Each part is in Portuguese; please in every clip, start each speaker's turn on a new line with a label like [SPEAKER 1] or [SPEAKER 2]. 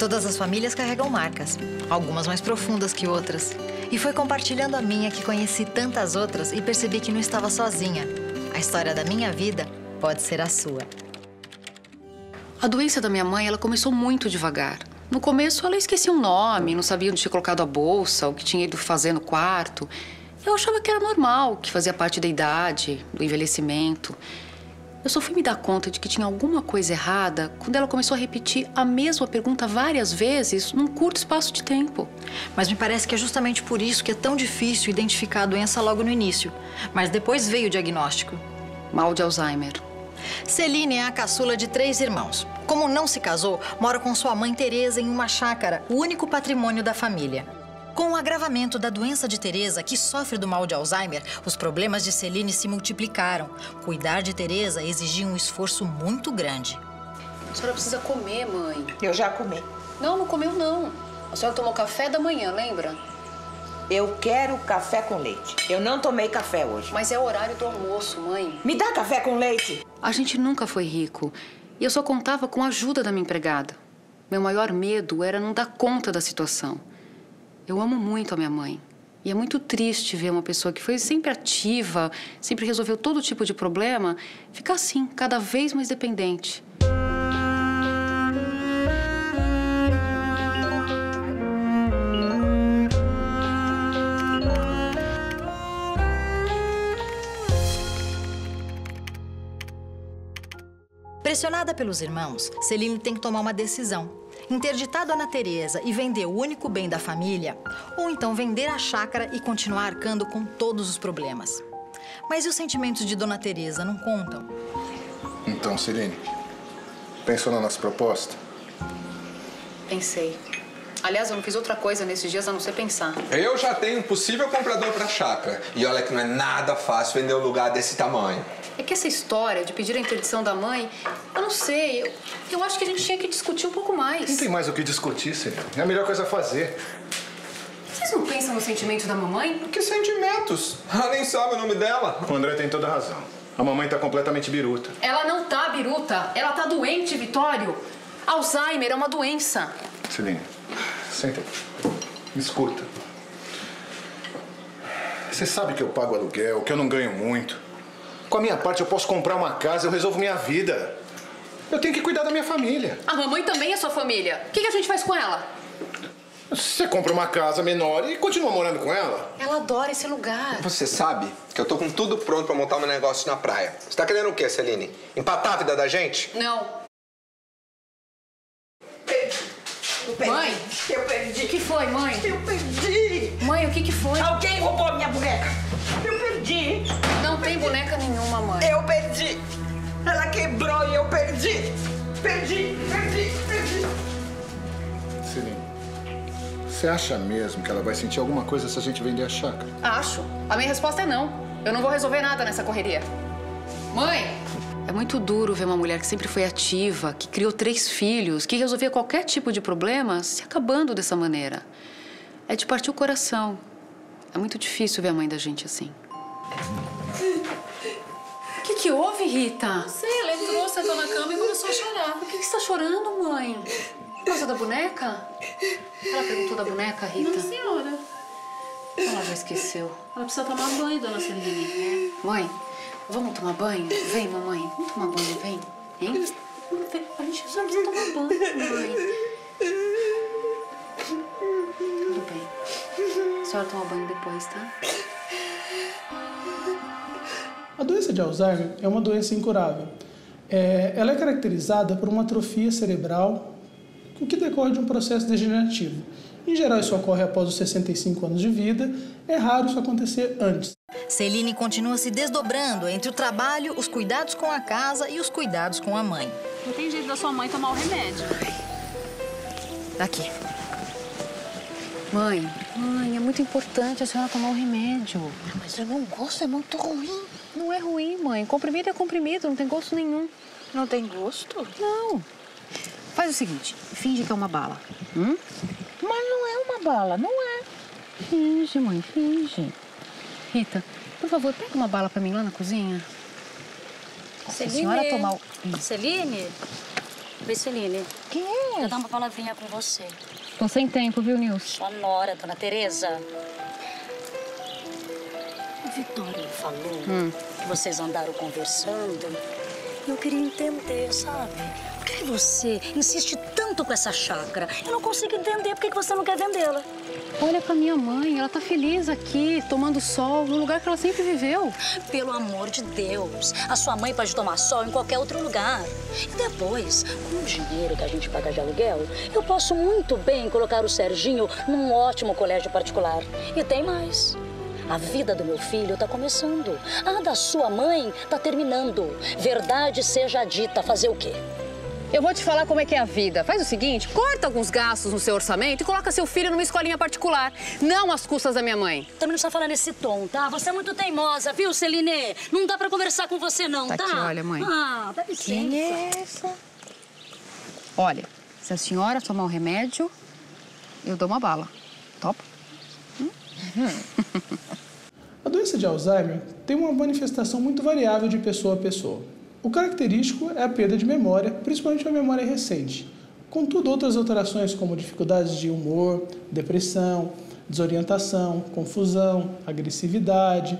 [SPEAKER 1] Todas as famílias carregam marcas, algumas mais profundas que outras. E foi compartilhando a minha que conheci tantas outras e percebi que não estava sozinha. A história da minha vida pode ser a sua.
[SPEAKER 2] A doença da minha mãe, ela começou muito devagar. No começo, ela esquecia um nome, não sabia onde tinha colocado a bolsa, o que tinha ido fazer no quarto. Eu achava que era normal, que fazia parte da idade, do envelhecimento. Eu só fui me dar conta de que tinha alguma coisa errada quando ela começou a repetir a mesma pergunta várias vezes num curto espaço de tempo.
[SPEAKER 1] Mas me parece que é justamente por isso que é tão difícil identificar a doença logo no início. Mas depois veio o diagnóstico.
[SPEAKER 2] Mal de Alzheimer.
[SPEAKER 1] Celine é a caçula de 3 irmãos. Como não se casou, mora com sua mãe Teresa em uma chácara, o único patrimônio da família. Com o agravamento da doença de Teresa, que sofre do mal de Alzheimer, os problemas de Celine se multiplicaram. Cuidar de Teresa exigia um esforço muito grande.
[SPEAKER 2] A senhora precisa comer, mãe.
[SPEAKER 3] Eu já comi.
[SPEAKER 2] Não comeu, não. A senhora tomou café da manhã, lembra?
[SPEAKER 3] Eu quero café com leite. Eu não tomei café hoje.
[SPEAKER 2] Mas é o horário do almoço, mãe.
[SPEAKER 3] Me dá café com leite.
[SPEAKER 2] A gente nunca foi rico. E eu só contava com a ajuda da minha empregada. Meu maior medo era não dar conta da situação. Eu amo muito a minha mãe. E é muito triste ver uma pessoa que foi sempre ativa, sempre resolveu todo tipo de problema, ficar assim, cada vez mais dependente.
[SPEAKER 1] Pressionada pelos irmãos, Celine tem que tomar uma decisão. Interditar Dona Teresa e vender o único bem da família, ou então vender a chácara e continuar arcando com todos os problemas. Mas e os sentimentos de Dona Teresa não contam?
[SPEAKER 4] Então, Celine, pensou na nossa proposta?
[SPEAKER 2] Pensei. Aliás, eu não fiz outra coisa nesses dias a não ser pensar.
[SPEAKER 5] Eu já tenho um possível comprador pra chácara. E olha que não é nada fácil vender um lugar desse tamanho.
[SPEAKER 2] É que essa história de pedir a interdição da mãe, eu não sei, eu acho que a gente tinha que discutir um pouco mais.
[SPEAKER 4] Não tem mais o que discutir, Celine. É a melhor coisa a fazer.
[SPEAKER 2] Vocês não pensam nos sentimentos da mamãe?
[SPEAKER 5] Que sentimentos? Ela nem sabe o nome dela.
[SPEAKER 4] O André tem toda a razão. A mamãe tá completamente biruta.
[SPEAKER 2] Ela não tá biruta, ela tá doente, Vitório. Alzheimer é uma doença.
[SPEAKER 4] Celine, senta aí. Me escuta. Você sabe que eu pago aluguel, que eu não ganho muito. Com a minha parte, eu posso comprar uma casa, eu resolvo minha vida. Eu tenho que cuidar da minha família.
[SPEAKER 2] A mamãe também é sua família. O que a gente faz com ela?
[SPEAKER 4] Você compra uma casa menor e continua morando com ela?
[SPEAKER 2] Ela adora esse lugar.
[SPEAKER 5] Você sabe que eu tô com tudo pronto pra montar meu negócio na praia. Você tá querendo o quê, Celine? Empatar a vida da gente?
[SPEAKER 2] Não.
[SPEAKER 3] Eu perdi.
[SPEAKER 2] Mãe?
[SPEAKER 3] Eu perdi.
[SPEAKER 2] O que foi, mãe?
[SPEAKER 3] Eu perdi.
[SPEAKER 2] Mãe, o que foi?
[SPEAKER 3] Alguém roubou a minha boneca. Eu perdi.
[SPEAKER 2] Não tem boneca nenhuma, mãe.
[SPEAKER 3] Eu perdi. Ela quebrou e eu perdi. Perdi.
[SPEAKER 4] Celine, você acha mesmo que ela vai sentir alguma coisa se a gente vender a chácara?
[SPEAKER 2] Acho. A minha resposta é não. Eu não vou resolver nada nessa correria. Mãe! É muito duro ver uma mulher que sempre foi ativa, que criou 3 filhos, que resolvia qualquer tipo de problema, se acabando dessa maneira. É de partir o coração. É muito difícil ver a mãe da gente assim. O que houve, Rita?
[SPEAKER 6] Não sei, ela entrou, sentou na cama e começou a chorar.
[SPEAKER 2] Por que você tá chorando, mãe? Por causa da boneca? Ela perguntou da boneca, Rita?
[SPEAKER 6] Não, senhora.
[SPEAKER 2] Ela já esqueceu.
[SPEAKER 6] Ela precisa tomar banho, dona Celine.
[SPEAKER 2] Mãe, vamos tomar banho? Vem, mamãe. Vamos tomar banho, vem. Hein? Vem. A gente só precisa tomar banho, mãe. Tudo bem. A senhora toma banho depois, tá?
[SPEAKER 7] A doença de Alzheimer é uma doença incurável. Ela é caracterizada por uma atrofia cerebral, o que decorre de um processo degenerativo. Em geral, isso ocorre após os 65 anos de vida. É raro isso acontecer antes.
[SPEAKER 1] Celine continua se desdobrando entre o trabalho, os cuidados com a casa e os cuidados com a mãe.
[SPEAKER 6] Não tem jeito da sua mãe tomar o remédio.
[SPEAKER 1] Daqui.
[SPEAKER 2] Mãe, é muito importante a senhora tomar o remédio.
[SPEAKER 3] Mas eu não gosto, é muito ruim.
[SPEAKER 2] Não é ruim, mãe. Comprimido é comprimido, não tem gosto nenhum.
[SPEAKER 3] Não tem gosto?
[SPEAKER 2] Não. Faz o seguinte, finge que é uma bala.
[SPEAKER 3] Mas não é uma bala, não é.
[SPEAKER 2] Finge, mãe, finge. Rita, por favor, pega uma bala pra mim lá na cozinha. Se a senhora tomar o...
[SPEAKER 6] Celine?
[SPEAKER 8] Oi, Celine.
[SPEAKER 1] Quem é?
[SPEAKER 8] Quero dar uma palavrinha com você.
[SPEAKER 2] Tô sem tempo, viu, Nilce?
[SPEAKER 8] Sua nora, dona Tereza. A Vitória falou que vocês andaram conversando. Eu queria entender, sabe? Por que você insiste tanto com essa chácara? Eu não consigo entender por que você não quer vendê-la.
[SPEAKER 2] Olha pra minha mãe, ela tá feliz aqui, tomando sol, no lugar que ela sempre viveu.
[SPEAKER 8] Pelo amor de Deus, a sua mãe pode tomar sol em qualquer outro lugar. E depois, com o dinheiro que a gente paga de aluguel, eu posso muito bem colocar o Serginho num ótimo colégio particular. E tem mais. A vida do meu filho tá começando. A da sua mãe tá terminando. Verdade seja dita, fazer o quê?
[SPEAKER 2] Eu vou te falar como é que é a vida. Faz o seguinte, corta alguns gastos no seu orçamento e coloca seu filho numa escolinha particular. Não às custas da minha mãe.
[SPEAKER 8] Também não precisa falar nesse tom, tá? Você é muito teimosa, viu, Celine? Não dá pra conversar com você, não, tá?
[SPEAKER 2] Aqui, olha, mãe.
[SPEAKER 8] Ah, dá licença.
[SPEAKER 1] Quem é essa?
[SPEAKER 2] Olha, se a senhora tomar um remédio, eu dou uma bala. Topa?
[SPEAKER 7] A doença de Alzheimer tem uma manifestação muito variável de pessoa a pessoa. O característico é a perda de memória, principalmente a memória recente. Contudo, outras alterações como dificuldades de humor, depressão, desorientação, confusão, agressividade,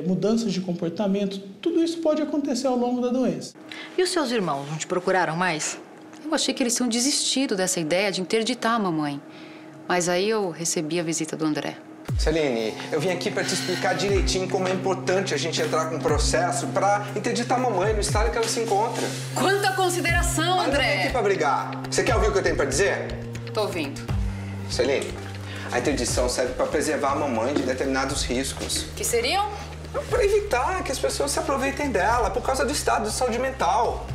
[SPEAKER 7] mudanças de comportamento, tudo isso pode acontecer ao longo da doença.
[SPEAKER 1] E os seus irmãos não te procuraram mais?
[SPEAKER 2] Eu achei que eles tinham desistido dessa ideia de interditar a mamãe. Mas aí eu recebi a visita do André.
[SPEAKER 5] Celine, eu vim aqui pra te explicar direitinho como é importante a gente entrar com um processo pra interditar a mamãe no estado que ela se encontra.
[SPEAKER 2] Quanta consideração,
[SPEAKER 5] Mas não vim aqui pra brigar. Você quer ouvir o que eu tenho pra dizer?
[SPEAKER 2] Tô ouvindo.
[SPEAKER 5] Celine, a interdição serve pra preservar a mamãe de determinados riscos.
[SPEAKER 2] Que seriam?
[SPEAKER 5] Pra evitar que as pessoas se aproveitem dela por causa do estado de saúde mental.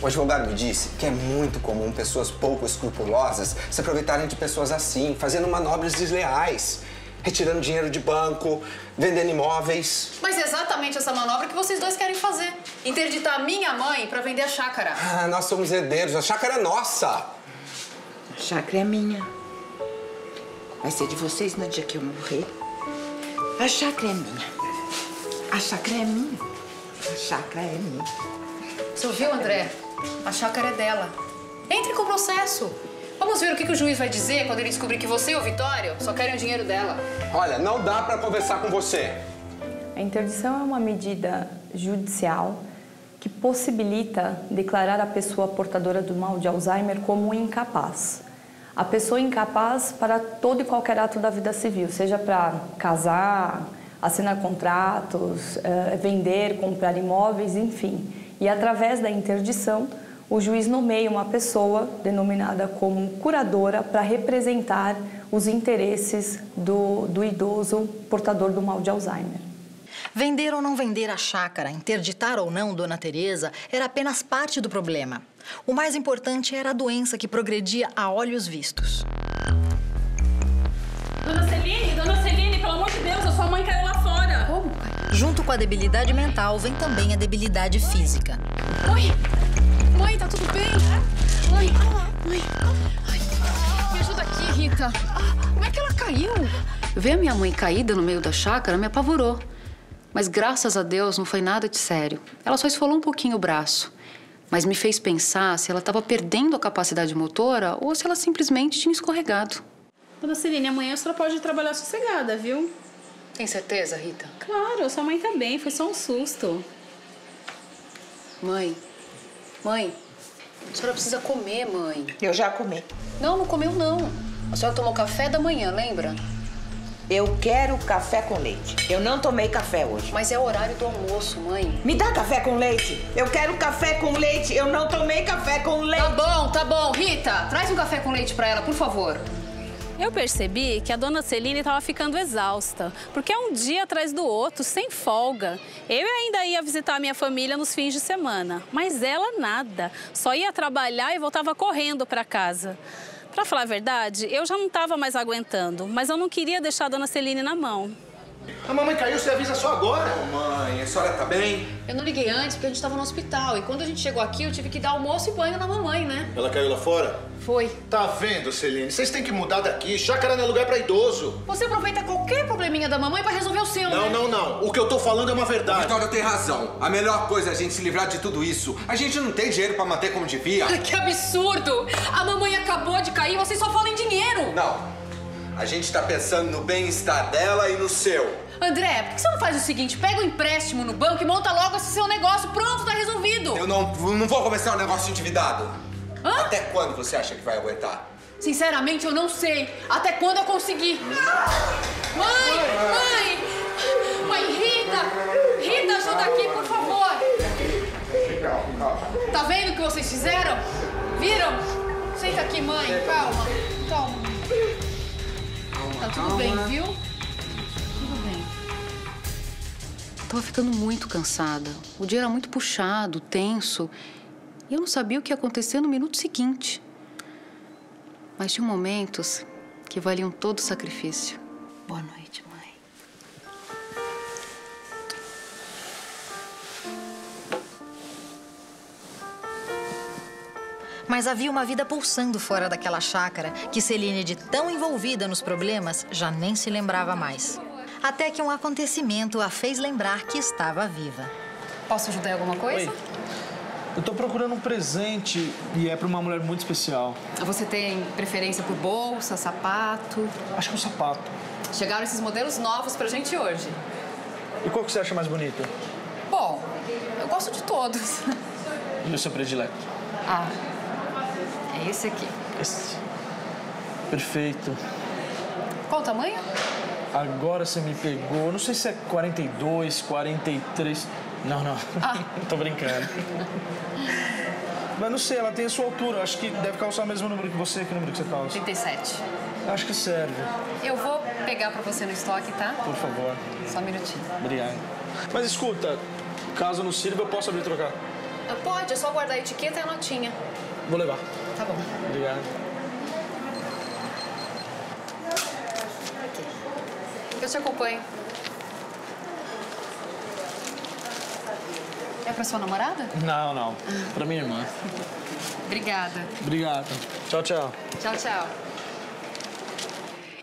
[SPEAKER 5] O advogado me disse que é muito comum pessoas pouco escrupulosas se aproveitarem de pessoas assim, fazendo manobras desleais. Retirando dinheiro de banco, vendendo imóveis.
[SPEAKER 2] Mas é exatamente essa manobra que vocês dois querem fazer. Interditar a minha mãe pra vender a chácara.
[SPEAKER 5] Ah, nós somos herdeiros, a chácara é nossa.
[SPEAKER 3] A chácara é minha. Vai ser de vocês no dia que eu morrer. A chácara é minha. A chácara é minha. A chácara é minha.
[SPEAKER 2] Você ouviu, André? A chácara é dela. Entre com o processo. Vamos ver o que o juiz vai dizer quando ele descobrir que você e o Vitório só querem o dinheiro dela.
[SPEAKER 5] Olha, não dá pra conversar com você.
[SPEAKER 9] A interdição é uma medida judicial que possibilita declarar a pessoa portadora do mal de Alzheimer como incapaz. A pessoa incapaz para todo e qualquer ato da vida civil, seja para casar, assinar contratos, vender, comprar imóveis, enfim. E através da interdição, o juiz nomeia uma pessoa denominada como curadora para representar os interesses do idoso portador do mal de Alzheimer.
[SPEAKER 1] Vender ou não vender a chácara, interditar ou não Dona Tereza, era apenas parte do problema. O mais importante era a doença que progredia a olhos vistos.
[SPEAKER 6] Dona Celine, pelo amor de Deus, a sua mãe caiu lá fora.
[SPEAKER 2] Como, pai?
[SPEAKER 1] Junto com a debilidade mental vem também a debilidade física.
[SPEAKER 2] Mãe! Mãe, tá tudo bem? Mãe! Me ajuda aqui, Rita. Como é que ela caiu? Ver a minha mãe caída no meio da chácara me apavorou. Mas graças a Deus não foi nada de sério. Ela só esfolou um pouquinho o braço. Mas me fez pensar se ela estava perdendo a capacidade motora ou se ela simplesmente tinha escorregado.
[SPEAKER 6] Dona Celine, amanhã a senhora pode trabalhar sossegada, viu?
[SPEAKER 2] Tem certeza, Rita?
[SPEAKER 6] Claro, sua mãe tá bem, foi só um susto.
[SPEAKER 2] Mãe, a senhora precisa comer, mãe.
[SPEAKER 3] Eu já comi.
[SPEAKER 2] Não, não comeu, não. A senhora tomou café da manhã, lembra?
[SPEAKER 3] Eu quero café com leite. Eu não tomei café hoje.
[SPEAKER 2] Mas é o horário do almoço, mãe.
[SPEAKER 3] Me dá café com leite. Eu quero café com leite. Eu não tomei café com leite.
[SPEAKER 2] Tá bom. Rita, traz um café com leite pra ela, por favor.
[SPEAKER 6] Eu percebi que a dona Celine estava ficando exausta, porque é um dia atrás do outro, sem folga. Eu ainda ia visitar a minha família nos fins de semana, mas ela nada. Só ia trabalhar e voltava correndo para casa. Para falar a verdade, eu já não estava mais aguentando, mas eu não queria deixar a dona Celine na mão.
[SPEAKER 4] A mamãe caiu, você avisa só agora.
[SPEAKER 5] Mãe, a senhora tá bem?
[SPEAKER 2] Eu não liguei antes porque a gente tava no hospital. E quando a gente chegou aqui, eu tive que dar almoço e banho na mamãe, né?
[SPEAKER 4] Ela caiu lá fora?
[SPEAKER 2] Foi.
[SPEAKER 4] Tá vendo, Celine? Vocês têm que mudar daqui. Chácara não é lugar pra idoso.
[SPEAKER 2] Você aproveita qualquer probleminha da mamãe pra resolver o seu, né?
[SPEAKER 4] Não. O que eu tô falando é uma verdade.
[SPEAKER 5] Vitória tem razão. A melhor coisa é a gente se livrar de tudo isso. A gente não tem dinheiro pra manter como devia.
[SPEAKER 2] Que absurdo! A mamãe acabou de cair, vocês só falam em dinheiro.
[SPEAKER 5] Não. A gente tá pensando no bem-estar dela e no seu.
[SPEAKER 2] André, por que você não faz o seguinte? Pega um empréstimo no banco e monta logo esse seu negócio. Pronto, tá resolvido.
[SPEAKER 5] Eu não vou começar um negócio endividado.
[SPEAKER 2] Hã?
[SPEAKER 5] Até quando você acha que vai aguentar?
[SPEAKER 2] Sinceramente, eu não sei. Até quando eu conseguir. Mãe! Rita, ajuda aqui, por favor.
[SPEAKER 5] Calma.
[SPEAKER 2] Tá vendo o que vocês fizeram? Viram? Senta aqui, mãe. Calma. Tá tudo bem, viu? Tudo bem. Tava ficando muito cansada. O dia era muito puxado, tenso. E eu não sabia o que ia acontecer no minuto seguinte. Mas tinha momentos que valiam todo o sacrifício. Boa noite, mãe.
[SPEAKER 1] Mas havia uma vida pulsando fora daquela chácara que Celine, de tão envolvida nos problemas, já nem se lembrava mais. Até que um acontecimento a fez lembrar que estava viva.
[SPEAKER 2] Posso ajudar em alguma coisa?
[SPEAKER 10] Oi. Eu tô procurando um presente e é pra uma mulher muito especial.
[SPEAKER 2] Você tem preferência por bolsa, sapato?
[SPEAKER 10] Acho que um sapato.
[SPEAKER 2] Chegaram esses modelos novos pra gente hoje.
[SPEAKER 10] E qual que você acha mais bonito?
[SPEAKER 2] Bom, eu gosto de todos.
[SPEAKER 10] E o seu predileto?
[SPEAKER 2] Ah, é esse aqui.
[SPEAKER 10] Esse. Perfeito.
[SPEAKER 2] Qual o tamanho?
[SPEAKER 10] Agora você me pegou. Não sei se é 42, 43... Não. Tô brincando. Mas não sei, ela tem a sua altura. Acho que deve calçar o mesmo número que você. Que número que você calça?
[SPEAKER 2] 37.
[SPEAKER 10] Acho que serve.
[SPEAKER 2] Eu vou pegar pra você no estoque, tá?
[SPEAKER 10] Por favor.
[SPEAKER 2] Só um minutinho.
[SPEAKER 10] Obrigado. Mas escuta, caso não sirva, eu posso abrir e trocar?
[SPEAKER 2] Pode, é só guardar a etiqueta e a notinha.
[SPEAKER 10] Vou levar.
[SPEAKER 2] Tá bom.
[SPEAKER 10] Obrigado.
[SPEAKER 2] Aqui. Eu te acompanho. É pra sua namorada?
[SPEAKER 10] Não. Pra minha irmã.
[SPEAKER 2] Obrigada.
[SPEAKER 10] Obrigado. Tchau.
[SPEAKER 2] Tchau.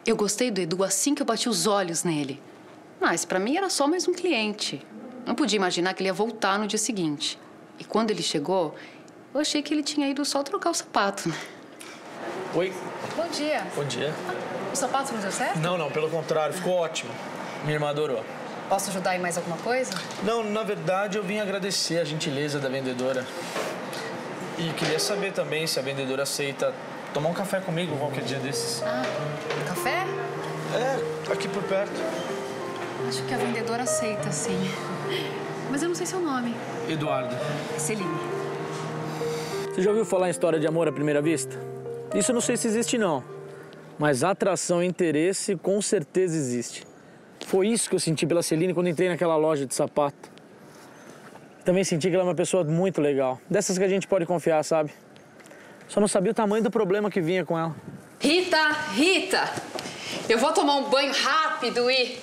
[SPEAKER 2] Eu gostei do Edu assim que eu bati os olhos nele. Mas pra mim era só mais um cliente. Não podia imaginar que ele ia voltar no dia seguinte. E quando ele chegou, eu achei que ele tinha ido só trocar o sapato, né?
[SPEAKER 10] Oi.
[SPEAKER 2] Bom dia.
[SPEAKER 10] Bom dia.
[SPEAKER 2] O sapato não deu certo?
[SPEAKER 10] Não, pelo contrário, ficou ótimo. Minha irmã adorou.
[SPEAKER 2] Posso ajudar em mais alguma coisa?
[SPEAKER 10] Não, na verdade, eu vim agradecer a gentileza da vendedora. E queria saber também se a vendedora aceita tomar um café comigo qualquer dia desses.
[SPEAKER 2] Ah, café?
[SPEAKER 10] É, aqui por perto.
[SPEAKER 2] Acho que a vendedora aceita, sim. Mas eu não sei seu nome.
[SPEAKER 10] Eduardo.
[SPEAKER 2] Celine.
[SPEAKER 11] Você já ouviu falar em história de amor à primeira vista? Isso eu não sei se existe, não. Mas atração e interesse com certeza existe. Foi isso que eu senti pela Celine quando entrei naquela loja de sapato. Também senti que ela é uma pessoa muito legal. Dessas que a gente pode confiar, sabe? Só não sabia o tamanho do problema que vinha com ela.
[SPEAKER 2] Rita! Eu vou tomar um banho rápido e...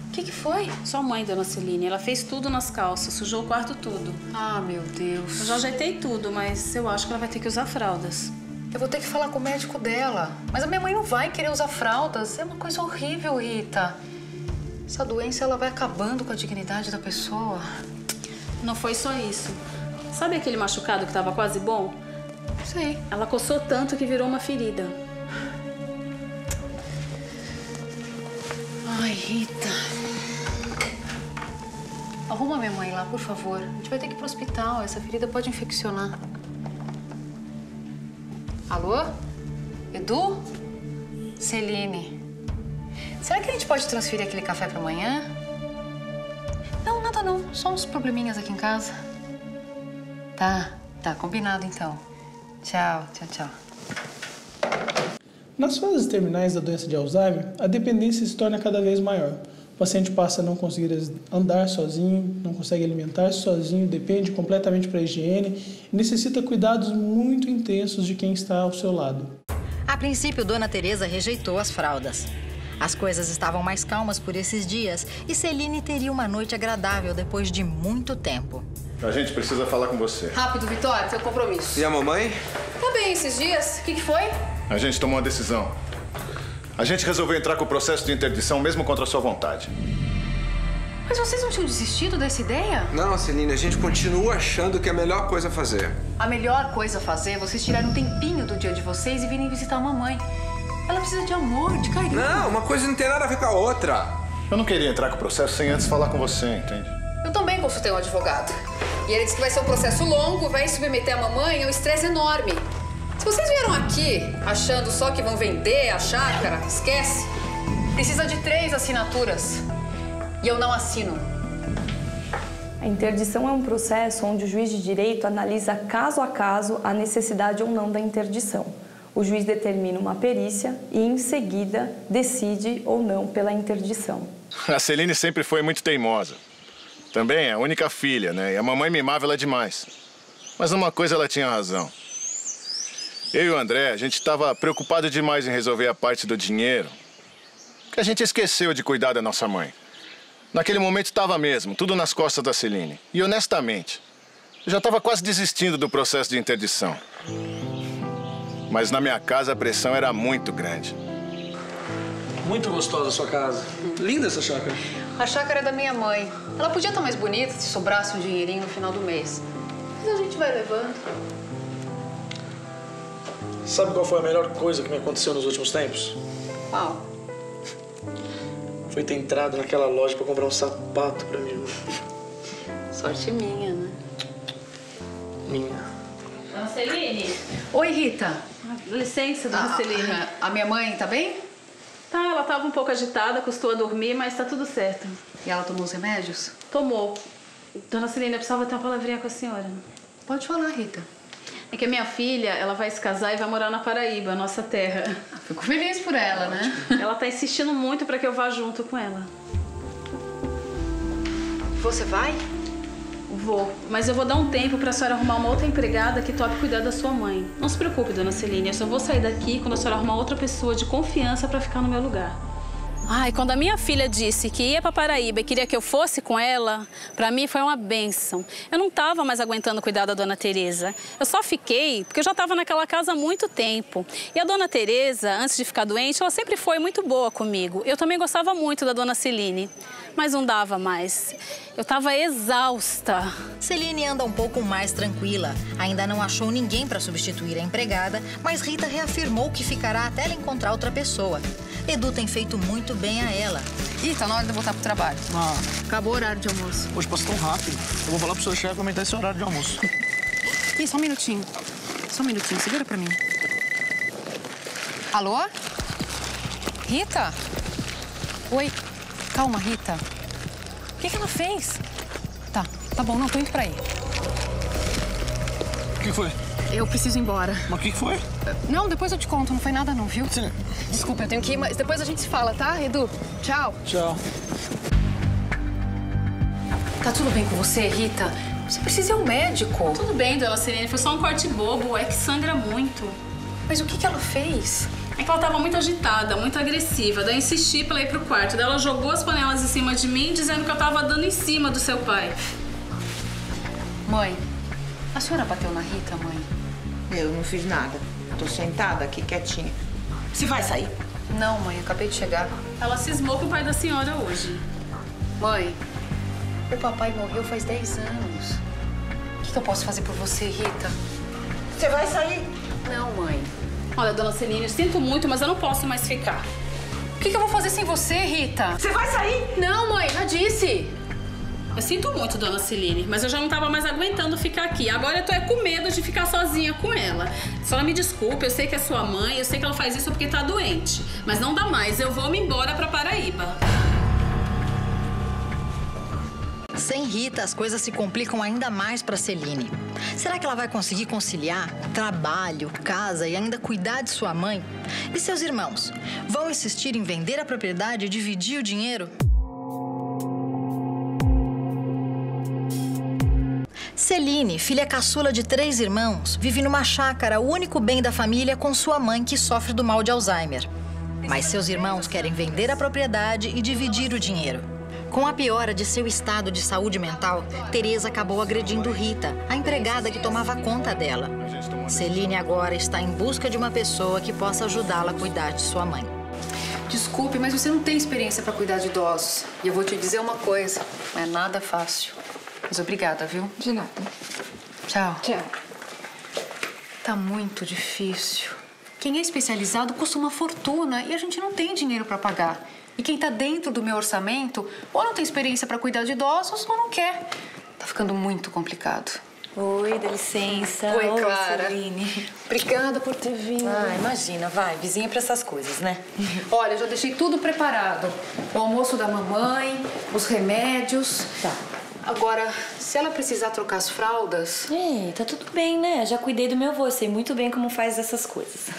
[SPEAKER 2] O que foi?
[SPEAKER 6] Sua mãe, dona Celine, ela fez tudo nas calças, sujou o quarto tudo.
[SPEAKER 2] Ah, meu Deus.
[SPEAKER 6] Eu já ajeitei tudo, mas eu acho que ela vai ter que usar fraldas.
[SPEAKER 2] Eu vou ter que falar com o médico dela. Mas a minha mãe não vai querer usar fraldas. É uma coisa horrível, Rita. Essa doença, ela vai acabando com a dignidade da pessoa.
[SPEAKER 6] Não foi só isso. Sabe aquele machucado que tava quase bom?
[SPEAKER 2] Sei.
[SPEAKER 6] Ela coçou tanto que virou uma ferida.
[SPEAKER 2] Ai, Rita. Arruma minha mãe lá, por favor. A gente vai ter que ir pro hospital. Essa ferida pode infeccionar. Alô? Edu? Celine. Será que a gente pode transferir aquele café pra amanhã? Não, nada não. Só uns probleminhas aqui em casa. Tá, combinado então. Tchau.
[SPEAKER 7] Nas fases terminais da doença de Alzheimer, a dependência se torna cada vez maior. O paciente passa a não conseguir andar sozinho, não consegue alimentar-se sozinho, depende completamente para a higiene e necessita cuidados muito intensos de quem está ao seu lado.
[SPEAKER 1] A princípio, Dona Teresa rejeitou as fraldas. As coisas estavam mais calmas por esses dias e Celine teria uma noite agradável depois de muito tempo.
[SPEAKER 4] A gente precisa falar com você.
[SPEAKER 2] Rápido, Vitória, tem um compromisso.
[SPEAKER 5] E a mamãe?
[SPEAKER 2] Tá bem esses dias? O que foi?
[SPEAKER 4] A gente tomou uma decisão. A gente resolveu entrar com o processo de interdição mesmo contra a sua vontade.
[SPEAKER 2] Mas vocês não tinham desistido dessa ideia?
[SPEAKER 5] Não, Celine, a gente continua achando que é a melhor coisa a fazer.
[SPEAKER 2] A melhor coisa a fazer é vocês tirarem um tempinho do dia de vocês e virem visitar a mamãe. Ela precisa de amor, de carinho.
[SPEAKER 5] Não, uma coisa não tem nada a ver com a outra.
[SPEAKER 4] Eu não queria entrar com o processo sem antes falar com você, entende?
[SPEAKER 2] Eu também consultei um advogado. E ele disse que vai ser um processo longo, vai submeter a mamãe a um estresse enorme. Se vocês vieram aqui achando só que vão vender a chácara, esquece. Precisa de 3 assinaturas. E eu não assino.
[SPEAKER 9] A interdição é um processo onde o juiz de direito analisa caso a caso a necessidade ou não da interdição. O juiz determina uma perícia e, em seguida, decide ou não pela interdição.
[SPEAKER 4] A Celine sempre foi muito teimosa. Também é a única filha, né? E a mamãe mimava ela demais. Mas numa coisa ela tinha razão. Eu e o André, a gente estava preocupado demais em resolver a parte do dinheiro, que a gente esqueceu de cuidar da nossa mãe. Naquele momento estava mesmo, tudo nas costas da Celine. E honestamente, eu já estava quase desistindo do processo de interdição. Mas na minha casa a pressão era muito grande.
[SPEAKER 10] Muito gostosa a sua casa. Linda essa chácara.
[SPEAKER 2] A chácara é da minha mãe. Ela podia estar mais bonita se sobrasse um dinheirinho no final do mês. Mas a gente vai levando.
[SPEAKER 10] Sabe qual foi a melhor coisa que me aconteceu nos últimos tempos?
[SPEAKER 2] Qual?
[SPEAKER 10] Foi ter entrado naquela loja pra comprar um sapato pra mim.
[SPEAKER 2] Sorte minha, né?
[SPEAKER 10] Minha.
[SPEAKER 6] Dona Celine?
[SPEAKER 2] Oi, Rita.
[SPEAKER 6] Licença, dona Celine.
[SPEAKER 2] A minha mãe tá bem?
[SPEAKER 6] Tá, ela tava um pouco agitada, custou a dormir, mas tá tudo certo.
[SPEAKER 2] E ela tomou os remédios?
[SPEAKER 6] Tomou. Dona Celine, eu precisava ter uma palavrinha com a senhora.
[SPEAKER 2] Pode falar, Rita.
[SPEAKER 6] É que a minha filha, ela vai se casar e vai morar na Paraíba, nossa terra.
[SPEAKER 2] Fico feliz por ela, né?
[SPEAKER 6] Ela tá insistindo muito pra que eu vá junto com ela.
[SPEAKER 2] Você vai?
[SPEAKER 6] Vou, mas eu vou dar um tempo pra senhora arrumar uma outra empregada que tope cuidar da sua mãe. Não se preocupe, dona Celine, eu só vou sair daqui quando a senhora arrumar outra pessoa de confiança pra ficar no meu lugar. Ai, quando a minha filha disse que ia pra Paraíba e queria que eu fosse com ela, pra mim foi uma bênção. Eu não tava mais aguentando cuidar da dona Tereza. Eu só fiquei porque eu já tava naquela casa há muito tempo. E a dona Tereza, antes de ficar doente, ela sempre foi muito boa comigo. Eu também gostava muito da dona Celine, mas não dava mais. Eu tava exausta.
[SPEAKER 1] Celine anda um pouco mais tranquila. Ainda não achou ninguém para substituir a empregada, mas Rita reafirmou que ficará até ela encontrar outra pessoa. Edu tem feito muito bem a ela.
[SPEAKER 2] Ih, tá na hora de eu voltar pro trabalho. Acabou o horário de almoço.
[SPEAKER 10] Hoje passou tão rápido. Eu vou falar pro seu chefe aumentar esse horário de almoço.
[SPEAKER 2] Ih, só um minutinho. Só um minutinho, segura pra mim. Alô? Rita? Oi. Calma, Rita. O que ela fez? Tá bom, não, tô indo pra aí.
[SPEAKER 10] O que foi?
[SPEAKER 2] Eu preciso ir embora.
[SPEAKER 10] Mas o que foi?
[SPEAKER 2] Não, depois eu te conto, não foi nada não, viu?
[SPEAKER 10] Sim.
[SPEAKER 2] Desculpa, eu tenho que ir, mas depois a gente se fala, tá, Edu? Tchau.
[SPEAKER 10] Tchau.
[SPEAKER 2] Tá tudo bem com você, Rita? Você precisa ir ao médico.
[SPEAKER 6] Tudo bem, dona Celine, foi só um corte bobo, é que sangra muito.
[SPEAKER 2] Mas o que ela fez?
[SPEAKER 6] É que ela tava muito agitada, muito agressiva. Daí eu insisti pra ela ir pro quarto. Daí ela jogou as panelas em cima de mim, dizendo que eu tava dando em cima do seu pai.
[SPEAKER 2] Mãe, a senhora bateu na Rita, mãe?
[SPEAKER 3] Eu não fiz nada. Tô sentada aqui quietinha. Você vai sair?
[SPEAKER 2] Não, mãe, acabei de chegar.
[SPEAKER 6] Ela cismou com o pai da senhora hoje.
[SPEAKER 2] Mãe, o papai morreu faz 10 anos. O que eu posso fazer por você, Rita?
[SPEAKER 3] Você vai sair?
[SPEAKER 2] Não, mãe.
[SPEAKER 6] Olha, dona Celine, eu sinto muito, mas eu não posso mais ficar.
[SPEAKER 2] O que eu vou fazer sem você, Rita?
[SPEAKER 3] Você vai sair?
[SPEAKER 2] Não, mãe, já disse.
[SPEAKER 6] Eu sinto muito, dona Celine, mas eu já não tava mais aguentando ficar aqui. Agora eu tô com medo de ficar sozinha com ela. A senhora me desculpe, eu sei que é sua mãe, eu sei que ela faz isso porque tá doente. Mas não dá mais, eu vou me embora pra Paraíba.
[SPEAKER 1] Sem Rita, as coisas se complicam ainda mais para Celine. Será que ela vai conseguir conciliar trabalho, casa e ainda cuidar de sua mãe? E seus irmãos? Vão insistir em vender a propriedade e dividir o dinheiro? Celine, filha caçula de 3 irmãos, vive numa chácara, o único bem da família, com sua mãe que sofre do mal de Alzheimer. Mas seus irmãos querem vender a propriedade e dividir o dinheiro. Com a piora de seu estado de saúde mental, Tereza acabou agredindo Rita, a empregada que tomava conta dela. Celine agora está em busca de uma pessoa que possa ajudá-la a cuidar de sua mãe.
[SPEAKER 2] Desculpe, mas você não tem experiência para cuidar de idosos. E eu vou te dizer uma coisa, não é nada fácil. Mas obrigada, viu?
[SPEAKER 3] De nada.
[SPEAKER 2] Tchau.
[SPEAKER 3] Tchau.
[SPEAKER 2] Tá muito difícil. Quem é especializado custa uma fortuna e a gente não tem dinheiro para pagar. E quem tá dentro do meu orçamento ou não tem experiência para cuidar de idosos ou não quer. Tá ficando muito complicado.
[SPEAKER 12] Oi, dá licença.
[SPEAKER 2] Oi, Clara.
[SPEAKER 12] Celine.
[SPEAKER 2] Obrigada por ter vindo.
[SPEAKER 12] Ah, imagina, vai. Vizinha pra essas coisas, né?
[SPEAKER 2] Olha, eu já deixei tudo preparado. O almoço da mamãe, os remédios.
[SPEAKER 12] Tá.
[SPEAKER 2] Agora, se ela precisar trocar as fraldas...
[SPEAKER 12] Ei, tá tudo bem, né? Já cuidei do meu avô, eu sei muito bem como faz essas coisas.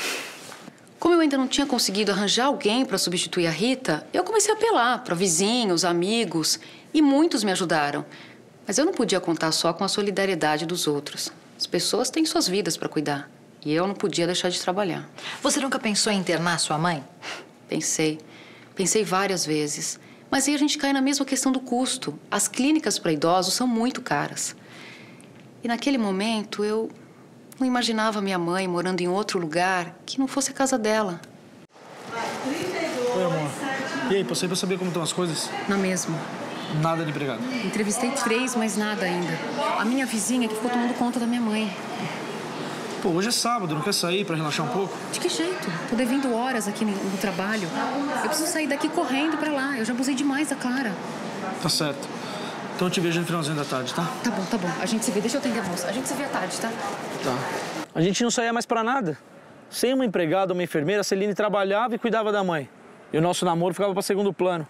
[SPEAKER 2] Como eu ainda não tinha conseguido arranjar alguém para substituir a Rita, eu comecei a apelar para vizinhos, amigos, e muitos me ajudaram. Mas eu não podia contar só com a solidariedade dos outros. As pessoas têm suas vidas para cuidar, e eu não podia deixar de trabalhar.
[SPEAKER 1] Você nunca pensou em internar sua mãe?
[SPEAKER 2] Pensei várias vezes. Mas aí a gente cai na mesma questão do custo. As clínicas para idosos são muito caras. E naquele momento eu não imaginava minha mãe morando em outro lugar que não fosse a casa dela.
[SPEAKER 10] Oi, amor. E aí, passei pra saber como estão as coisas?
[SPEAKER 2] Na mesma.
[SPEAKER 10] Nada de empregado.
[SPEAKER 2] Entrevistei 3, mas nada ainda. A minha vizinha que ficou tomando conta da minha mãe.
[SPEAKER 10] Pô, hoje é sábado, não quer sair pra relaxar um pouco?
[SPEAKER 2] De que jeito? Tô devendo horas aqui no trabalho. Eu preciso sair daqui correndo pra lá. Eu já abusei demais da Clara.
[SPEAKER 10] Tá certo. Então eu te vejo no finalzinho da tarde, tá?
[SPEAKER 2] Tá bom, tá bom. A gente se vê. Deixa eu atender a moça. A gente se vê à tarde, tá?
[SPEAKER 10] Tá.
[SPEAKER 11] A gente não saía mais pra nada. Sem uma empregada ou uma enfermeira, a Celine trabalhava e cuidava da mãe. E o nosso namoro ficava pra segundo plano.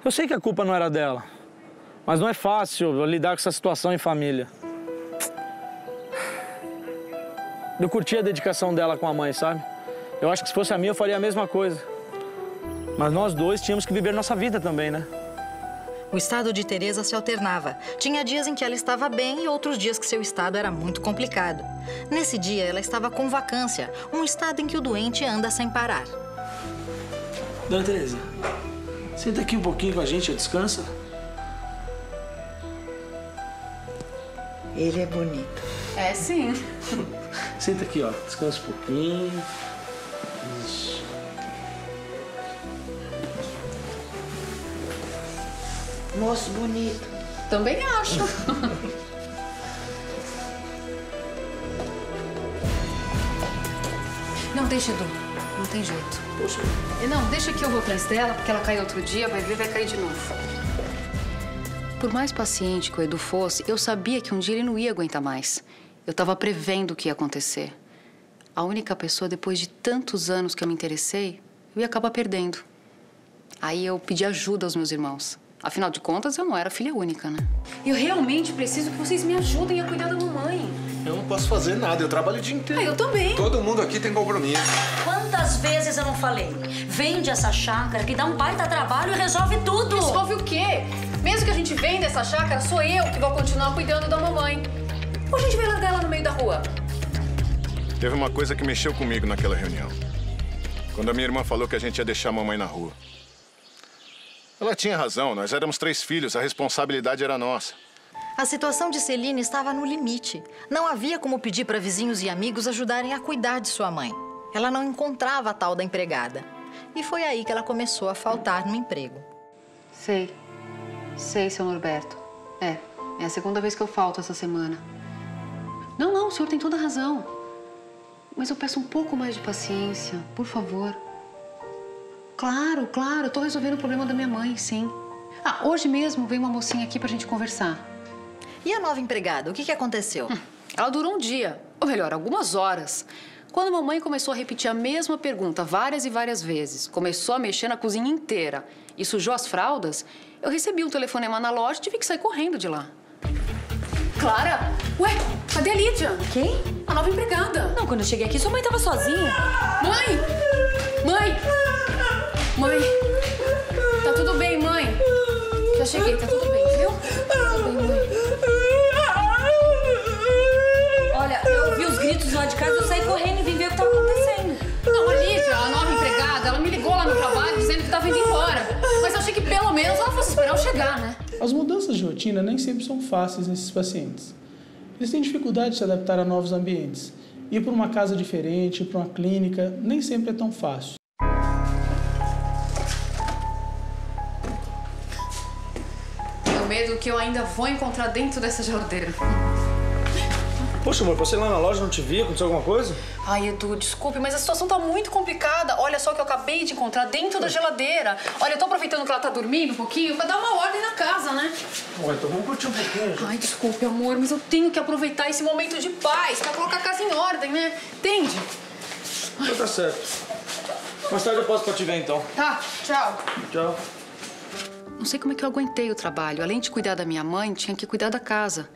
[SPEAKER 11] Eu sei que a culpa não era dela. Mas não é fácil lidar com essa situação em família. Eu curti a dedicação dela com a mãe, sabe? Eu acho que se fosse a minha, eu faria a mesma coisa. Mas nós dois tínhamos que viver nossa vida também, né?
[SPEAKER 1] O estado de Tereza se alternava. Tinha dias em que ela estava bem e outros dias que seu estado era muito complicado. Nesse dia, ela estava com vacância, um estado em que o doente anda sem parar.
[SPEAKER 11] Dona Tereza, senta aqui um pouquinho com a gente, descansa.
[SPEAKER 3] Ele é bonito.
[SPEAKER 2] É, sim.
[SPEAKER 11] Senta aqui, ó. Descansa um pouquinho. Isso.
[SPEAKER 3] Moço bonito.
[SPEAKER 2] Também acho. Não, deixa, Edu. Não tem jeito.
[SPEAKER 11] Poxa.
[SPEAKER 2] Não, deixa que eu vou atrás dela, porque ela caiu outro dia, vai ver, vai cair de novo. Por mais paciente que o Edu fosse, eu sabia que um dia ele não ia aguentar mais. Eu estava prevendo o que ia acontecer. A única pessoa, depois de tantos anos que eu me interessei, eu ia acabar perdendo. Aí eu pedi ajuda aos meus irmãos. Afinal de contas, eu não era filha única, né? Eu realmente preciso que vocês me ajudem a cuidar da mamãe.
[SPEAKER 4] Eu não posso fazer nada, eu trabalho o dia inteiro.
[SPEAKER 2] Eu também.
[SPEAKER 5] Todo mundo aqui tem compromisso.
[SPEAKER 8] Quantas vezes eu não falei? Vende essa chácara que dá um baita trabalho e resolve tudo.
[SPEAKER 2] Resolve o quê? Mesmo que a gente venda essa chácara, sou eu que vou continuar cuidando da mamãe. Ou a gente vai largar ela no meio da rua?
[SPEAKER 4] Teve uma coisa que mexeu comigo naquela reunião. Quando a minha irmã falou que a gente ia deixar a mamãe na rua. Ela tinha razão, nós éramos 3 filhos, a responsabilidade era nossa.
[SPEAKER 1] A situação de Celine estava no limite. Não havia como pedir para vizinhos e amigos ajudarem a cuidar de sua mãe. Ela não encontrava a tal da empregada. E foi aí que ela começou a faltar no emprego.
[SPEAKER 2] Sei, seu Norberto. É a segunda vez que eu falto essa semana. Não, o senhor tem toda a razão. Mas eu peço um pouco mais de paciência, por favor. Claro, eu tô resolvendo o problema da minha mãe, sim. Hoje mesmo veio uma mocinha aqui pra gente conversar.
[SPEAKER 1] E a nova empregada, o que aconteceu?
[SPEAKER 2] Ela durou um dia, ou melhor, algumas horas. Quando a mamãe começou a repetir a mesma pergunta várias e várias vezes, começou a mexer na cozinha inteira e sujou as fraldas, eu recebi um telefonema na loja e tive que sair correndo de lá. Clara? Ué, cadê a Lídia?
[SPEAKER 12] Quem?
[SPEAKER 2] A nova empregada.
[SPEAKER 12] Não, quando eu cheguei aqui, sua mãe tava sozinha.
[SPEAKER 2] Mãe! Tá tudo bem, mãe? Já cheguei, tá tudo bem, viu? Tudo bem, mãe.
[SPEAKER 12] Olha, eu ouvi os gritos lá de casa, eu saí correndo e vim ver o que tava acontecendo.
[SPEAKER 2] Não, a Lídia, a nova empregada, ela me ajudar, né?
[SPEAKER 7] As mudanças de rotina nem sempre são fáceis nesses pacientes. Eles têm dificuldade de se adaptar a novos ambientes. Ir para uma casa diferente, ir para uma clínica, nem sempre é tão fácil.
[SPEAKER 2] Tenho medo que eu ainda vou encontrar dentro dessa geladeira.
[SPEAKER 10] Poxa, amor, passei lá na loja, não te vi, aconteceu alguma coisa?
[SPEAKER 2] Ai, Edu, desculpe, mas a situação tá muito complicada. Olha só o que eu acabei de encontrar dentro da geladeira. Olha, eu tô aproveitando que ela tá dormindo um pouquinho pra dar uma ordem na casa, né?
[SPEAKER 10] Ué, então vamos curtir um pouquinho, gente.
[SPEAKER 2] Ai, desculpe, amor, mas eu tenho que aproveitar esse momento de paz pra colocar a casa em ordem, né? Entende?
[SPEAKER 10] Então tá certo. Mais tarde eu posso pra te ver, então.
[SPEAKER 2] Tá, tchau.
[SPEAKER 10] Tchau.
[SPEAKER 2] Não sei como é que eu aguentei o trabalho. Além de cuidar da minha mãe, tinha que cuidar da casa.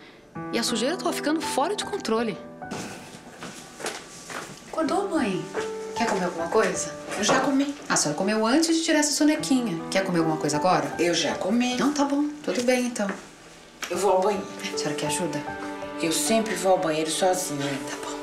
[SPEAKER 2] E a sujeira tava ficando fora de controle. Acordou, mãe? Quer comer alguma coisa?
[SPEAKER 3] Eu já comi.
[SPEAKER 2] A senhora comeu antes de tirar essa sonequinha. Quer comer alguma coisa agora?
[SPEAKER 3] Eu já comi.
[SPEAKER 2] Não, tá bom. Tudo bem, então.
[SPEAKER 3] Eu vou ao banheiro.
[SPEAKER 2] A senhora quer ajuda?
[SPEAKER 3] Eu sempre vou ao banheiro sozinha.
[SPEAKER 2] Tá bom.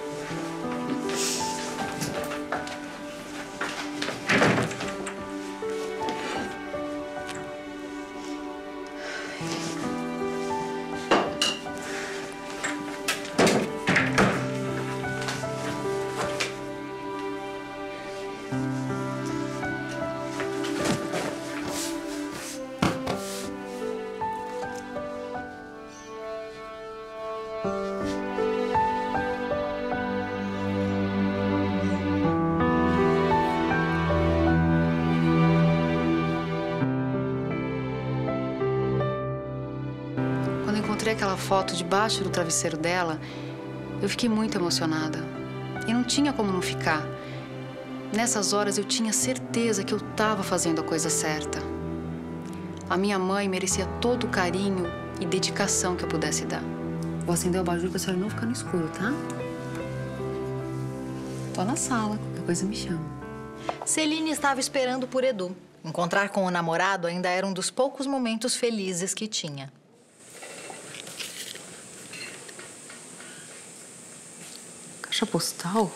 [SPEAKER 2] Encontrei aquela foto debaixo do travesseiro dela, eu fiquei muito emocionada. E não tinha como não ficar. Nessas horas eu tinha certeza que eu estava fazendo a coisa certa. A minha mãe merecia todo o carinho e dedicação que eu pudesse dar. Vou acender o abajur pra senhora não ficar no escuro, tá? Tô na sala, qualquer coisa me chama.
[SPEAKER 1] Celine estava esperando por Edu. Encontrar com o namorado ainda era um dos poucos momentos felizes que tinha.
[SPEAKER 2] Caixa postal?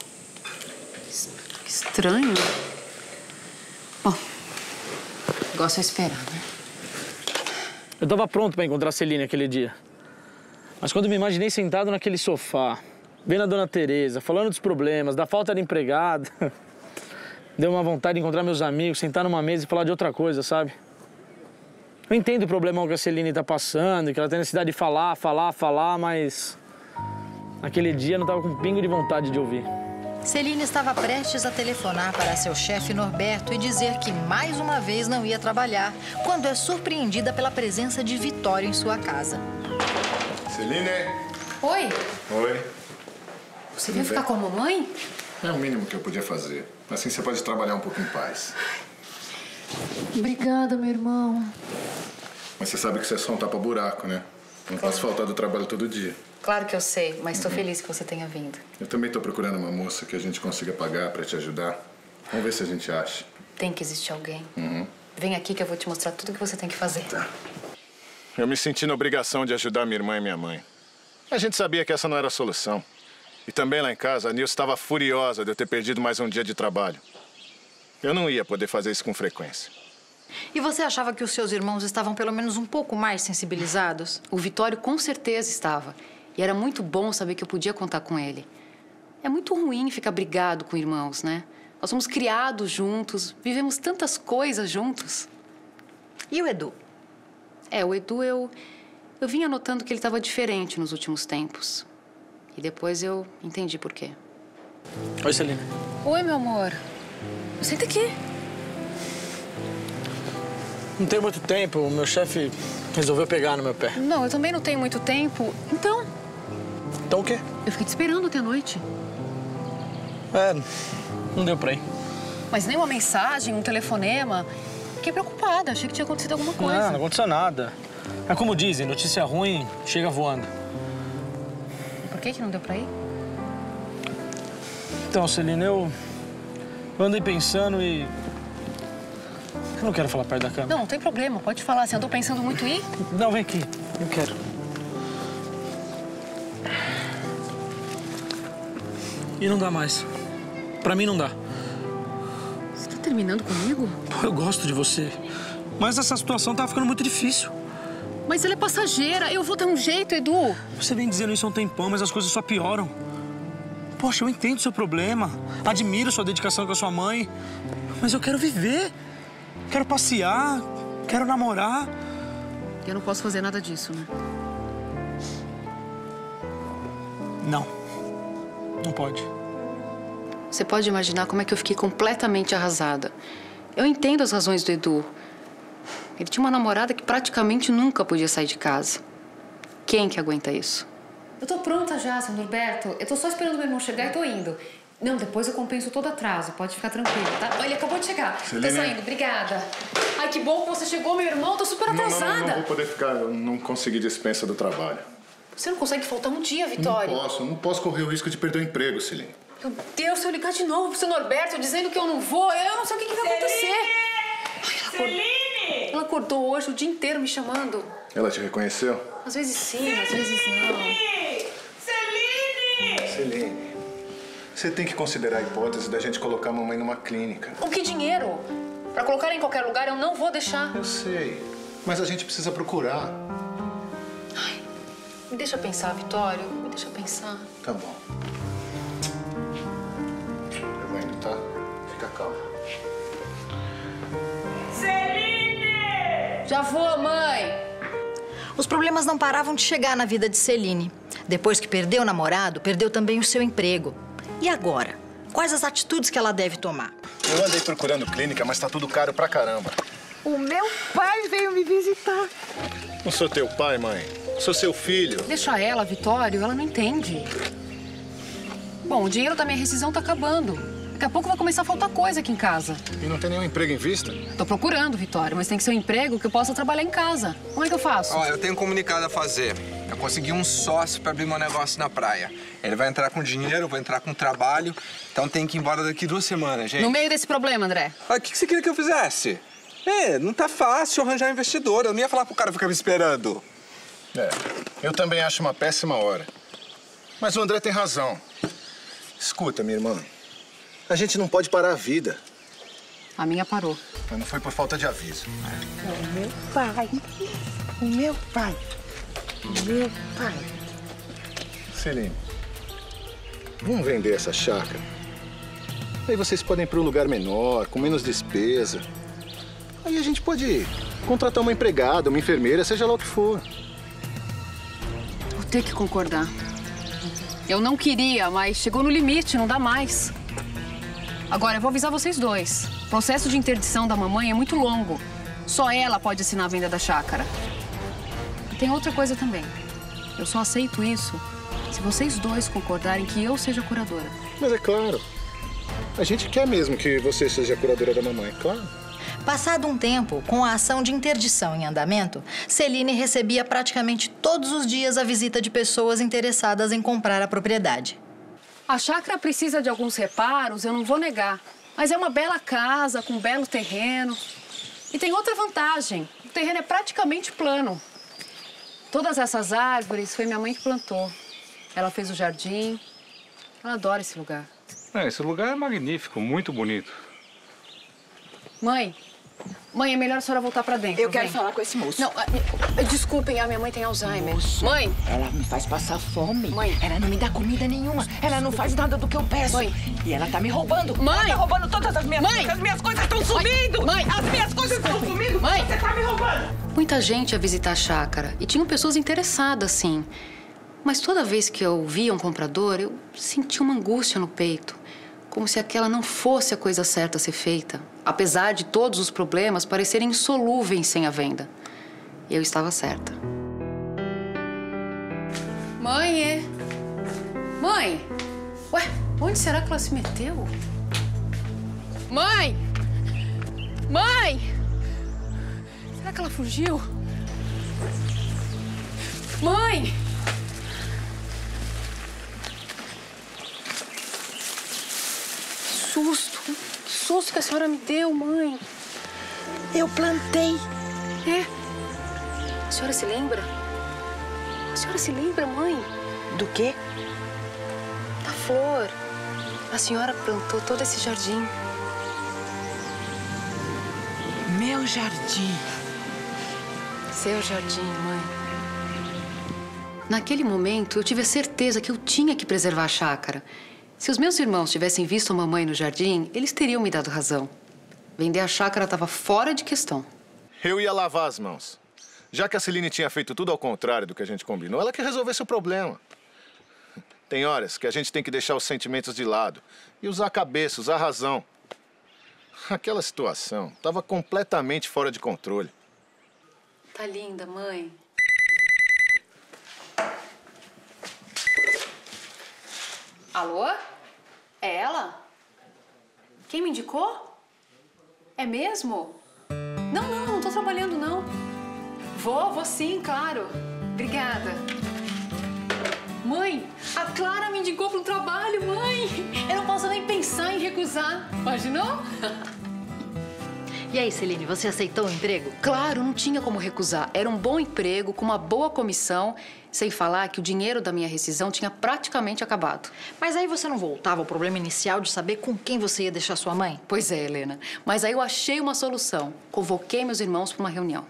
[SPEAKER 2] Que estranho. Bom, o negócio é esperar, né?
[SPEAKER 11] Eu tava pronto pra encontrar a Celine aquele dia. Mas quando me imaginei sentado naquele sofá, vendo a dona Tereza, falando dos problemas, da falta de empregada, deu uma vontade de encontrar meus amigos, sentar numa mesa e falar de outra coisa, sabe? Eu entendo o problemão que a Celine tá passando, que ela tem necessidade de falar, mas... Naquele dia, eu não estava com um pingo de vontade de ouvir.
[SPEAKER 1] Celine estava prestes a telefonar para seu chefe Norberto e dizer que mais uma vez não ia trabalhar, quando é surpreendida pela presença de Vitório em sua casa.
[SPEAKER 4] Celine?
[SPEAKER 2] Oi.
[SPEAKER 4] Oi.
[SPEAKER 2] Você veio ficar com a mamãe?
[SPEAKER 4] É o mínimo que eu podia fazer. Assim você pode trabalhar um pouco em paz.
[SPEAKER 2] Obrigada, meu irmão.
[SPEAKER 4] Mas você sabe que isso é só um tapa-buraco, né? Não posso faltar do trabalho todo dia.
[SPEAKER 2] Claro que eu sei, mas estou feliz que você tenha vindo.
[SPEAKER 4] Eu também estou procurando uma moça que a gente consiga pagar para te ajudar. Vamos ver se a gente acha.
[SPEAKER 2] Tem que existir alguém. Vem aqui que eu vou te mostrar tudo o que você tem que fazer.
[SPEAKER 4] Tá. Eu me senti na obrigação de ajudar minha irmã e minha mãe. A gente sabia que essa não era a solução. E também lá em casa, a Nilce estava furiosa de eu ter perdido mais um dia de trabalho. Eu não ia poder fazer isso com frequência.
[SPEAKER 1] E você achava que os seus irmãos estavam pelo menos um pouco mais sensibilizados?
[SPEAKER 2] O Vitório com certeza estava. E era muito bom saber que eu podia contar com ele. É muito ruim ficar brigado com irmãos, né? Nós somos criados juntos, vivemos tantas coisas juntos.
[SPEAKER 1] E o Edu?
[SPEAKER 2] O Edu, eu vinha notando que ele estava diferente nos últimos tempos. E depois eu entendi por quê.
[SPEAKER 11] Oi, Celine.
[SPEAKER 2] Oi, meu amor. Senta aqui.
[SPEAKER 11] Não tenho muito tempo, o meu chefe resolveu pegar no meu pé.
[SPEAKER 2] Não, eu também não tenho muito tempo. Então
[SPEAKER 11] o quê?
[SPEAKER 2] Eu fiquei te esperando até a noite.
[SPEAKER 11] Não deu pra ir.
[SPEAKER 2] Mas nem uma mensagem, um telefonema. Fiquei preocupada, achei que tinha acontecido alguma coisa.
[SPEAKER 11] Não aconteceu nada. É como dizem, notícia ruim chega voando.
[SPEAKER 2] E por que não deu pra ir?
[SPEAKER 11] Então, Celine, eu andei pensando e... Eu não quero falar perto da câmera.
[SPEAKER 2] Não tem problema, pode falar. Você andou pensando muito em ir?
[SPEAKER 11] Não, vem aqui. Eu quero. E não dá mais. Pra mim não dá.
[SPEAKER 2] Você tá terminando comigo?
[SPEAKER 11] Eu gosto de você. Mas essa situação tá ficando muito difícil.
[SPEAKER 2] Mas ela é passageira. Eu vou dar um jeito, Edu.
[SPEAKER 10] Você vem dizendo isso há um tempão, mas as coisas só pioram. Poxa, eu entendo o seu problema. Admiro sua dedicação com a sua mãe. Mas eu quero viver. Quero passear. Quero namorar.
[SPEAKER 2] Eu não posso fazer nada disso, né?
[SPEAKER 10] Não. Não pode.
[SPEAKER 2] Você pode imaginar como é que eu fiquei completamente arrasada. Eu entendo as razões do Edu. Ele tinha uma namorada que praticamente nunca podia sair de casa. Quem que aguenta isso? Eu tô pronta já, seu Norberto. Eu tô só esperando meu irmão chegar e tô indo. Não, depois eu compenso todo atraso. Pode ficar tranquilo, tá? Olha, ele acabou de chegar.
[SPEAKER 4] Celina.
[SPEAKER 2] Tô saindo, obrigada. Ai, que bom que você chegou, meu irmão. Tô super atrasada.
[SPEAKER 4] Não vou poder ficar. Eu não consegui dispensa do trabalho.
[SPEAKER 2] Você não consegue faltar um dia, Vitória?
[SPEAKER 4] Não posso correr o risco de perder o emprego, Celine.
[SPEAKER 2] Meu Deus, se eu ligar de novo pro seu Norberto dizendo que eu não vou, eu não sei o que vai acontecer.
[SPEAKER 13] Celine!
[SPEAKER 2] Ela acordou hoje o dia inteiro me chamando.
[SPEAKER 4] Ela te reconheceu?
[SPEAKER 2] Às vezes sim, às vezes não.
[SPEAKER 13] Celine!
[SPEAKER 4] Celine, você tem que considerar a hipótese da gente colocar a mamãe numa clínica.
[SPEAKER 2] Com que dinheiro? Pra colocar ela em qualquer lugar, eu não vou deixar.
[SPEAKER 4] Eu sei, mas a gente precisa procurar.
[SPEAKER 2] Ai, me deixa pensar, Vitório. Me deixa pensar.
[SPEAKER 4] Tá bom. Eu vou indo, tá? Fica calma.
[SPEAKER 13] Celine!
[SPEAKER 2] Já vou, mãe!
[SPEAKER 1] Os problemas não paravam de chegar na vida de Celine. Depois que perdeu o namorado, perdeu também o seu emprego. E agora? Quais as atitudes que ela deve tomar?
[SPEAKER 4] Eu andei procurando clínica, mas tá tudo caro pra caramba.
[SPEAKER 3] O meu pai veio me visitar.
[SPEAKER 4] Não sou teu pai, mãe. Sou seu filho.
[SPEAKER 2] Deixa ela, Vitório, ela não entende. Bom, o dinheiro da minha rescisão tá acabando. Daqui a pouco vai começar a faltar coisa aqui em casa.
[SPEAKER 4] E não tem nenhum emprego em vista?
[SPEAKER 2] Tô procurando, Vitório, mas tem que ser um emprego que eu possa trabalhar em casa. Como é que eu faço?
[SPEAKER 5] Ó, eu tenho um comunicado a fazer. Eu consegui um sócio pra abrir meu negócio na praia. Ele vai entrar com dinheiro, eu vou entrar com trabalho. Então tem que ir embora daqui 2 semanas, gente.
[SPEAKER 2] No meio desse problema, André.
[SPEAKER 5] Ah, o que você queria que eu fizesse? Não tá fácil arranjar investidor. Eu não ia falar pro cara ficar me esperando.
[SPEAKER 4] Eu também acho uma péssima hora. Mas o André tem razão. Escuta, minha irmã. A gente não pode parar a vida.
[SPEAKER 2] A minha parou.
[SPEAKER 4] Mas não foi por falta de aviso.
[SPEAKER 3] O meu pai. O meu pai. O meu pai.
[SPEAKER 4] Celine, vamos vender essa chácara. Aí vocês podem ir para um lugar menor, com menos despesa. Aí a gente pode contratar uma empregada, uma enfermeira, seja lá o que for.
[SPEAKER 2] Vou ter que concordar. Eu não queria, mas chegou no limite, não dá mais. Agora, eu vou avisar vocês dois. O processo de interdição da mamãe é muito longo. Só ela pode assinar a venda da chácara. E tem outra coisa também. Eu só aceito isso se vocês dois concordarem que eu seja a curadora.
[SPEAKER 4] Mas é claro. A gente quer mesmo que você seja a curadora da mamãe, claro.
[SPEAKER 1] Passado um tempo, com a ação de interdição em andamento, Celine recebia praticamente todos os dias a visita de pessoas interessadas em comprar a propriedade.
[SPEAKER 2] A chácara precisa de alguns reparos, eu não vou negar. Mas é uma bela casa, com um belo terreno. E tem outra vantagem. O terreno é praticamente plano. Todas essas árvores foi minha mãe que plantou. Ela fez o jardim. Ela adora esse lugar.
[SPEAKER 14] Esse lugar é magnífico, muito bonito.
[SPEAKER 2] Mãe, é melhor a senhora voltar pra dentro.
[SPEAKER 3] Eu quero falar com esse moço.
[SPEAKER 2] Não, desculpem, a minha mãe tem Alzheimer.
[SPEAKER 3] Moço,
[SPEAKER 2] mãe!
[SPEAKER 3] Ela me faz passar fome.
[SPEAKER 2] Mãe!
[SPEAKER 3] Ela não me dá comida nenhuma. Ela não faz nada do que eu peço.
[SPEAKER 2] Mãe!
[SPEAKER 3] E ela tá me roubando.
[SPEAKER 2] Mãe!
[SPEAKER 3] Ela tá roubando todas as minhas coisas. As minhas coisas estão sumindo.
[SPEAKER 2] Mãe!
[SPEAKER 3] As minhas coisas estão sumindo.
[SPEAKER 2] Mãe!
[SPEAKER 3] Você tá me roubando.
[SPEAKER 2] Muita gente ia visitar a chácara e tinham pessoas interessadas, sim. Mas toda vez que eu via um comprador, eu sentia uma angústia no peito. Como se aquela não fosse a coisa certa a ser feita. Apesar de todos os problemas parecerem insolúveis sem a venda. Eu estava certa. Mãe, Mãe! Ué, onde será que ela se meteu? Mãe! Mãe! Será que ela fugiu? Mãe! Que susto que a senhora me deu, mãe.
[SPEAKER 3] Eu plantei.
[SPEAKER 2] É? A senhora se lembra? A senhora se lembra, mãe?
[SPEAKER 3] Do quê?
[SPEAKER 2] Da flor. A senhora plantou todo esse jardim.
[SPEAKER 3] Meu jardim.
[SPEAKER 2] seu jardim, mãe. Naquele momento, eu tive a certeza que eu tinha que preservar a chácara. Se os meus irmãos tivessem visto a mamãe no jardim, eles teriam me dado razão. Vender a chácara estava fora de questão.
[SPEAKER 4] Eu ia lavar as mãos. Já que a Celine tinha feito tudo ao contrário do que a gente combinou, ela quer resolver seu problema. Tem horas que a gente tem que deixar os sentimentos de lado e usar a cabeça, usar a razão. Aquela situação estava completamente fora de controle.
[SPEAKER 2] Tá linda, mãe. Alô? É ela? Quem me indicou? É mesmo? Não tô trabalhando, não. Vou sim, claro. Obrigada. Mãe, a Clara me indicou para um trabalho, mãe. Eu não posso nem pensar em recusar. Imaginou?
[SPEAKER 1] E aí, Celine, você aceitou o emprego?
[SPEAKER 2] Claro, não tinha como recusar. Era um bom emprego, com uma boa comissão, sem falar que o dinheiro da minha rescisão tinha praticamente acabado.
[SPEAKER 1] Mas aí você não voltava ao problema inicial de saber com quem você ia deixar sua mãe?
[SPEAKER 2] Pois é, Helena. Mas aí eu achei uma solução. Convoquei meus irmãos para uma reunião.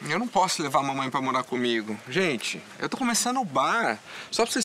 [SPEAKER 5] Eu não posso levar a mamãe pra morar comigo. Gente, eu tô começando o bar. Só pra vocês